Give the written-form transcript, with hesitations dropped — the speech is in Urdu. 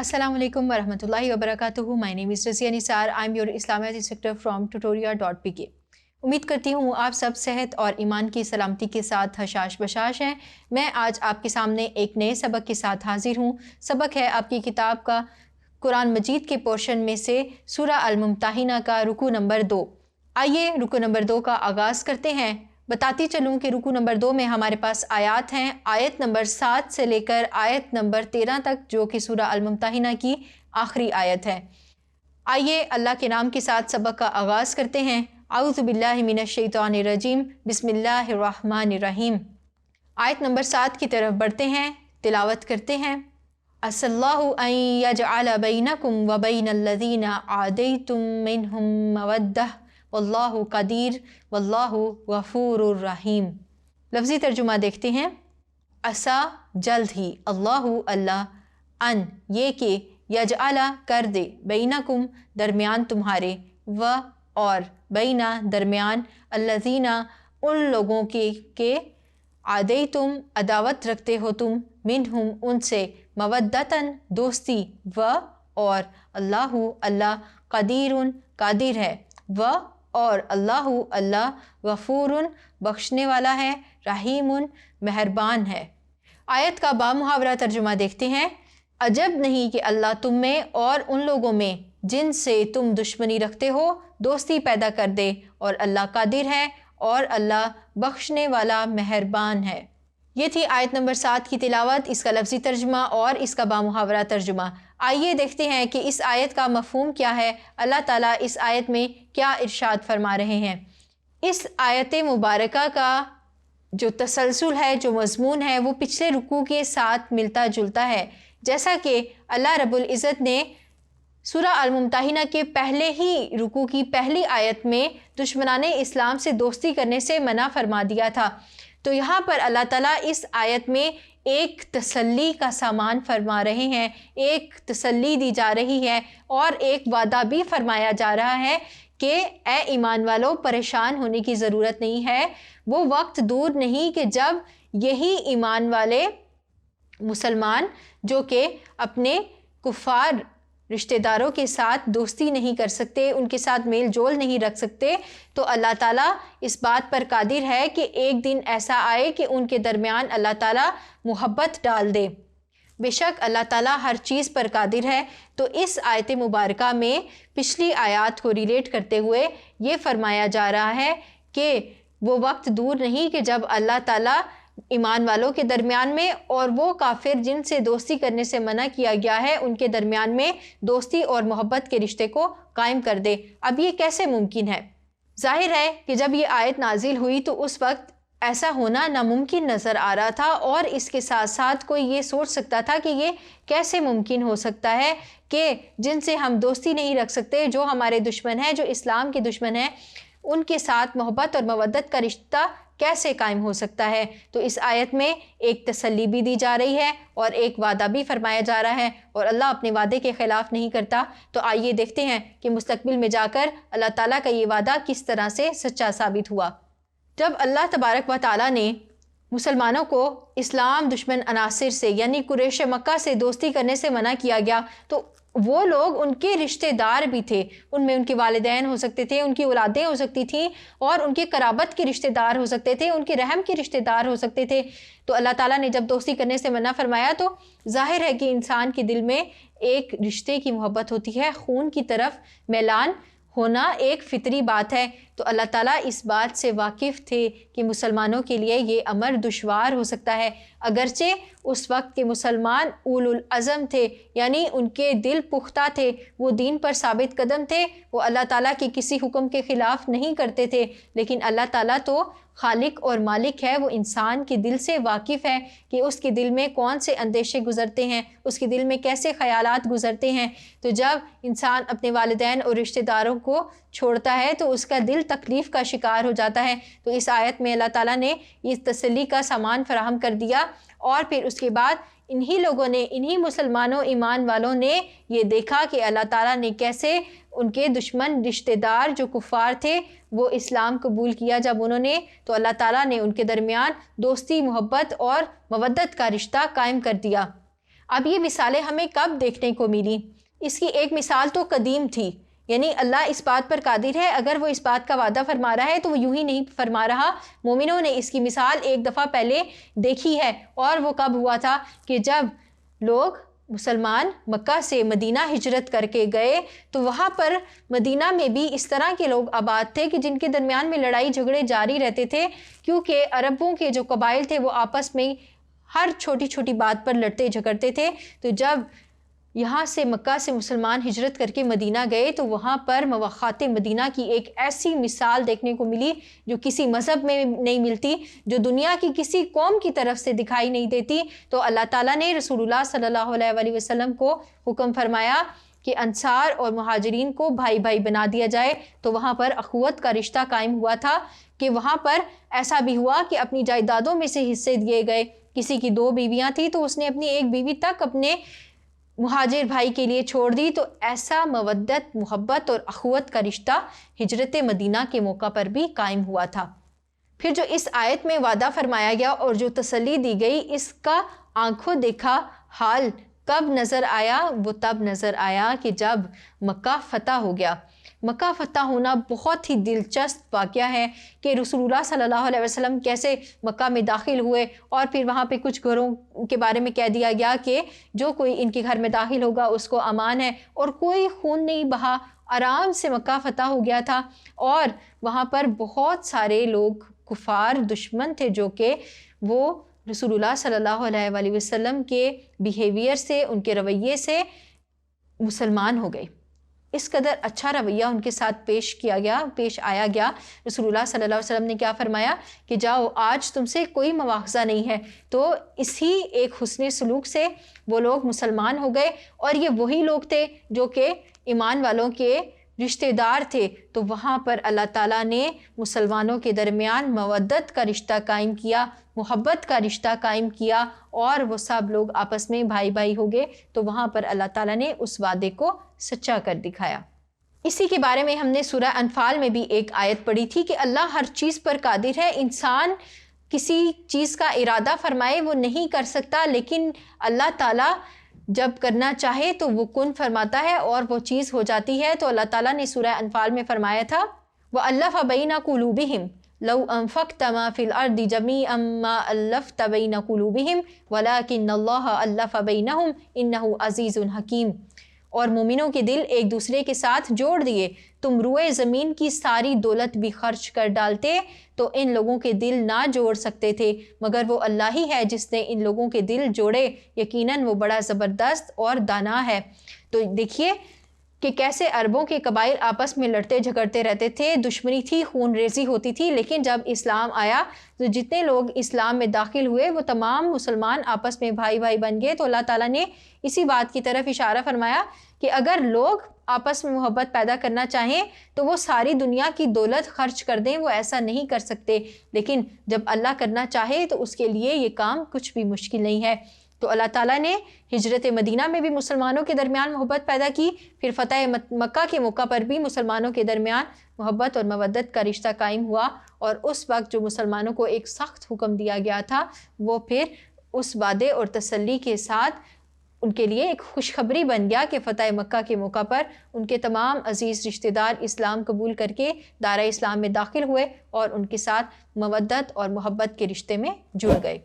Assalamu alaikum warahmatullahi wabarakatuh. My name is Razia Nisar. I'm your Islamic instructor from tutoria.pk. امید کرتی ہوں آپ سب صحت اور ایمان کی سلامتی کے ساتھ حشاش بشاش ہیں۔ میں آج آپ کے سامنے ایک نئے سبق کے ساتھ حاضر ہوں۔ سبق ہے آپ کی کتاب کا قرآن مجید کے پورشن میں سے سورہ الممتحنہ کا رکوع نمبر 2۔ آئیے رکوع نمبر 2 کا آغاز کرتے ہیں۔ بتاتی چلوں کہ رکوع نمبر 2 میں ہمارے پاس آیات ہیں، آیت نمبر 7 سے لے کر آیت نمبر 13 تک، جو کہ سورہ الممتحنہ کی آخری آیت ہے۔ آئیے اللہ کے نام کے ساتھ سبق کا آغاز کرتے ہیں۔ اعوذ باللہ من الشیطان الرجیم، بسم اللہ الرحمن الرحیم۔ آیت نمبر 7 کی طرف بڑھتے ہیں، تلاوت کرتے ہیں۔ عسى الله أن يجعل بينكم وبين الذين عاديتم منهم مودة واللہ قدیر واللہ غفور الرحیم۔ لفظی ترجمہ دیکھتے ہیں۔ عسا جلد ہی، اللہ اللہ، ان یہ کہ، یجعل کر دے، بینکم درمیان تمہارے، و اور، بینا درمیان، الذین ان لوگوں کے عادیتم عداوت رکھتے ہو تم، منہم ان سے، مودتاً دوستی، و اور، اللہ اللہ قدیر قادر ہے، و اور اللہ اللہ غفور بخشنے والا ہے، رحیم مہربان ہے۔ آیت کا بامحاورہ ترجمہ دیکھتے ہیں۔ عجب نہیں کہ اللہ تم میں اور ان لوگوں میں جن سے تم دشمنی رکھتے ہو دوستی پیدا کر دے، اور اللہ قادر ہے اور اللہ بخشنے والا مہربان ہے۔ یہ تھی آیت نمبر 7 کی تلاوت، اس کا لفظی ترجمہ اور اس کا بامحاورہ ترجمہ۔ آئیے دیکھتے ہیں کہ اس آیت کا مفہوم کیا ہے، اللہ تعالیٰ اس آیت میں کیا ارشاد فرما رہے ہیں۔ اس آیت مبارکہ کا جو تسلسل ہے، جو مضمون ہے، وہ پچھلے رکوع کے ساتھ ملتا جلتا ہے۔ جیسا کہ اللہ رب العزت نے سورہ الممتحنہ کے پہلے ہی رکوع کی پہلی آیت میں دشمنان اسلام سے دوستی کرنے سے منع فرما دیا تھا، تو یہاں پر اللہ تعالیٰ اس آیت میں ایک تسلی کا سامان فرما رہے ہیں، ایک تسلی دی جا رہی ہے، اور ایک وعدہ بھی فرمایا جا رہا ہے کہ اے ایمان والو، پریشان ہونے کی ضرورت نہیں ہے۔ وہ وقت دور نہیں کہ جب یہی ایمان والے مسلمان جو کہ اپنے کفار رشتہ داروں کے ساتھ دوستی نہیں کر سکتے، ان کے ساتھ میل جول نہیں رکھ سکتے، تو اللہ تعالیٰ اس بات پر قادر ہے کہ ایک دن ایسا آئے کہ ان کے درمیان اللہ تعالیٰ محبت ڈال دے۔ بے شک اللہ تعالیٰ ہر چیز پر قادر ہے۔ تو اس آیت مبارکہ میں پچھلی آیات کو ریلیٹ کرتے ہوئے یہ فرمایا جا رہا ہے کہ وہ وقت دور نہیں کہ جب اللہ تعالیٰ ایمان والوں کے درمیان میں اور وہ کافر جن سے دوستی کرنے سے منع کیا گیا ہے ان کے درمیان میں دوستی اور محبت کے رشتے کو قائم کر دے۔ اب یہ کیسے ممکن ہے؟ ظاہر ہے کہ جب یہ آیت نازل ہوئی تو اس وقت ایسا ہونا ناممکن نظر آ رہا تھا، اور اس کے ساتھ ساتھ کوئی یہ سوچ سکتا تھا کہ یہ کیسے ممکن ہو سکتا ہے کہ جن سے ہم دوستی نہیں رکھ سکتے، جو ہمارے دشمن ہیں، جو اسلام کے دشمن ہیں، ان کے ساتھ محبت اور مودت کا رشتہ کیسے قائم ہو سکتا ہے؟ تو اس آیت میں ایک تسلی بھی دی جا رہی ہے اور ایک وعدہ بھی فرمایا جا رہا ہے، اور اللہ اپنے وعدے کے خلاف نہیں کرتا۔ تو آئیے دیکھتے ہیں کہ مستقبل میں جا کر اللہ تعالیٰ کا یہ وعدہ کس طرح سے سچا ثابت ہوا۔ جب اللہ تبارک و تعالیٰ نے مسلمانوں کو اسلام دشمن عناصر سے یعنی قریش مکہ سے دوستی کرنے سے منع کیا گیا، تو وہ لوگ ان کے رشتہ دار بھی تھے، ان میں ان کے والدین ہو سکتے تھے، ان کی اولادیں ہو سکتی تھیں، اور ان کے قرابت کے رشتہ دار ہو سکتے تھے، ان کے رحم کے رشتہ دار ہو سکتے تھے۔ تو اللہ تعالیٰ نے جب دوستی کرنے سے منع فرمایا تو ظاہر ہے کہ انسان کے دل میں ایک رشتے کی محبت ہوتی ہے، خون کی طرف میلان ہونا ایک فطری بات ہے۔ تو اللہ تعالیٰ اس بات سے واقف تھے کہ مسلمانوں کے لیے یہ امر دشوار ہو سکتا ہے، اگرچہ اس وقت کے مسلمان اولو العزم تھے، یعنی ان کے دل پختہ تھے، وہ دین پر ثابت قدم تھے، وہ اللہ تعالیٰ کے کسی حکم کے خلاف نہیں کرتے تھے، لیکن اللہ تعالیٰ تو خالق اور مالک ہے، وہ انسان کے دل سے واقف ہے کہ اس کے دل میں کون سے اندیشے گزرتے ہیں، اس کے دل میں کیسے خیالات گزرتے ہیں۔ تو جب انسان اپنے والدین اور رشتہ داروں کو چھوڑتا ہے تو اس کا دل تکلیف کا شکار ہو جاتا ہے۔ تو اس آیت میں اللہ تعالیٰ نے اس تسلی کا سامان فراہم کر دیا، اور پھر اس کے بعد انہی لوگوں نے، انہی مسلمانوں ایمان والوں نے یہ دیکھا کہ اللہ تعالیٰ نے کیسے ان کے دشمن رشتہ دار جو کفار تھے وہ اسلام قبول کیا جب انہوں نے، تو اللہ تعالیٰ نے ان کے درمیان دوستی، محبت اور مودت کا رشتہ قائم کر دیا۔ اب یہ مثالیں ہمیں کب دیکھنے کو ملی؟ اس کی ایک مثال تو قدیم تھی، یعنی اللہ اس بات پر قادر ہے، اگر وہ اس بات کا وعدہ فرما رہا ہے تو وہ یوں ہی نہیں فرما رہا۔ مومنوں نے اس کی مثال ایک دفعہ پہلے دیکھی ہے، اور وہ کب ہوا تھا کہ جب لوگ مسلمان مکہ سے مدینہ ہجرت کر کے گئے تو وہاں پر مدینہ میں بھی اس طرح کے لوگ آباد تھے کہ جن کے درمیان میں لڑائی جھگڑے جاری رہتے تھے، کیونکہ عربوں کے جو قبائل تھے وہ آپس میں ہر چھوٹی چھوٹی بات پر لڑتے جھگڑتے تھے۔ تو جب یہاں سے مکہ سے مسلمان ہجرت کر کے مدینہ گئے تو وہاں پر مواخات مدینہ کی ایک ایسی مثال دیکھنے کو ملی جو کسی مذہب میں نہیں ملتی، جو دنیا کی کسی قوم کی طرف سے دکھائی نہیں دیتی۔ تو اللہ تعالیٰ نے رسول اللہ صلی اللہ علیہ وآلہ وسلم کو حکم فرمایا کہ انصار اور مہاجرین کو بھائی بھائی بنا دیا جائے۔ تو وہاں پر اخوت کا رشتہ قائم ہوا تھا کہ وہاں پر ایسا بھی ہوا کہ اپنی جائیدادوں میں سے حصے دیے گئے۔ کسی کی 2 بیویاں تھیں تو اس نے اپنی ایک بیوی تک اپنے مہاجر بھائی کے لیے چھوڑ دی۔ تو ایسا مودت، محبت اور اخوت کا رشتہ ہجرت مدینہ کے موقع پر بھی قائم ہوا تھا۔ پھر جو اس آیت میں وعدہ فرمایا گیا اور جو تسلی دی گئی، اس کا آنکھوں دیکھا حال کب نظر آیا؟ وہ تب نظر آیا کہ جب مکہ فتح ہو گیا۔ مکہ فتح ہونا بہت ہی دلچسپ واقعہ ہے کہ رسول اللہ صلی اللہ علیہ وسلم کیسے مکہ میں داخل ہوئے، اور پھر وہاں پہ کچھ گھروں کے بارے میں کہہ دیا گیا کہ جو کوئی ان کے گھر میں داخل ہوگا اس کو امان ہے، اور کوئی خون نہیں بہا، آرام سے مکہ فتح ہو گیا تھا۔ اور وہاں پر بہت سارے لوگ کفار دشمن تھے جو کہ وہ رسول اللہ صلی اللہ علیہ وآلہ وسلم کے بیہیویئر سے، ان کے رویے سے مسلمان ہو گئے۔ اس قدر اچھا رویہ ان کے ساتھ پیش آیا گیا۔ رسول اللہ صلی اللہ علیہ وسلم نے کیا فرمایا کہ جاؤ، آج تم سے کوئی مواخذہ نہیں ہے۔ تو اسی ایک حسن سلوک سے وہ لوگ مسلمان ہو گئے، اور یہ وہی لوگ تھے جو کہ ایمان والوں کے رشتہ دار تھے۔ تو وہاں پر اللہ تعالیٰ نے مسلمانوں کے درمیان مودت کا رشتہ قائم کیا، محبت کا رشتہ قائم کیا، اور وہ سب لوگ آپس میں بھائی بھائی ہو گئے۔ تو وہاں پر اللہ تعالیٰ نے اس وعدے کو سچا کر دکھایا۔ اسی کے بارے میں ہم نے سورہ انفال میں بھی ایک آیت پڑھی تھی کہ اللہ ہر چیز پر قادر ہے۔ انسان کسی چیز کا ارادہ فرمائے وہ نہیں کر سکتا، لیکن اللہ تعالیٰ جب کرنا چاہے تو وہ کن فرماتا ہے اور وہ چیز ہو جاتی ہے۔ تو اللہ تعالیٰ نے سورہ انفال میں فرمایا تھا وَأَلَّفَ بَيْنَ قُلُوبِهِمْ لَوْ أَنفَقْتَ مَا فِي الْأَرْضِ جَمِيعًا مَا أَلَّفْتَ بَيْنَ قُلُوبِهِمْ وَلَكِنَّ اللَّهَ أَلَّفَ بَيْنَهُمْ إِنَّهُ عَزِيزٌ حَكِيمٌ۔ اور مومنوں کے دل ایک دوسرے کے ساتھ جوڑ دیے، تم روئے زمین کی ساری دولت بھی خرچ کر ڈالتے تو ان لوگوں کے دل نہ جوڑ سکتے تھے، مگر وہ اللہ ہی ہے جس نے ان لوگوں کے دل جوڑے، یقیناً وہ بڑا زبردست اور دانا ہے۔ تو دیکھیے کہ کیسے عربوں کے قبائل آپس میں لڑتے جھگڑتے رہتے تھے، دشمنی تھی، خون ریزی ہوتی تھی، لیکن جب اسلام آیا تو جتنے لوگ اسلام میں داخل ہوئے وہ تمام مسلمان آپس میں بھائی بھائی بن گئے۔ تو اللہ تعالیٰ نے اسی بات کی طرف اشارہ فرمایا کہ اگر لوگ آپس میں محبت پیدا کرنا چاہیں تو وہ ساری دنیا کی دولت خرچ کر دیں، وہ ایسا نہیں کر سکتے، لیکن جب اللہ کرنا چاہے تو اس کے لیے یہ کام کچھ بھی مشکل نہیں ہے۔ تو اللہ تعالیٰ نے ہجرت مدینہ میں بھی مسلمانوں کے درمیان محبت پیدا کی، پھر فتح مکہ کے موقع پر بھی مسلمانوں کے درمیان محبت اور مودت کا رشتہ قائم ہوا، اور اس وقت جو مسلمانوں کو ایک سخت حکم دیا گیا تھا وہ پھر اس وعدے اور تسلی کے ساتھ ان کے لیے ایک خوشخبری بن گیا کہ فتح مکہ کے موقع پر ان کے تمام عزیز رشتہ دار اسلام قبول کر کے دارہ اسلام میں داخل ہوئے اور ان کے ساتھ مودت اور محبت کے رشتے میں جڑ گئے۔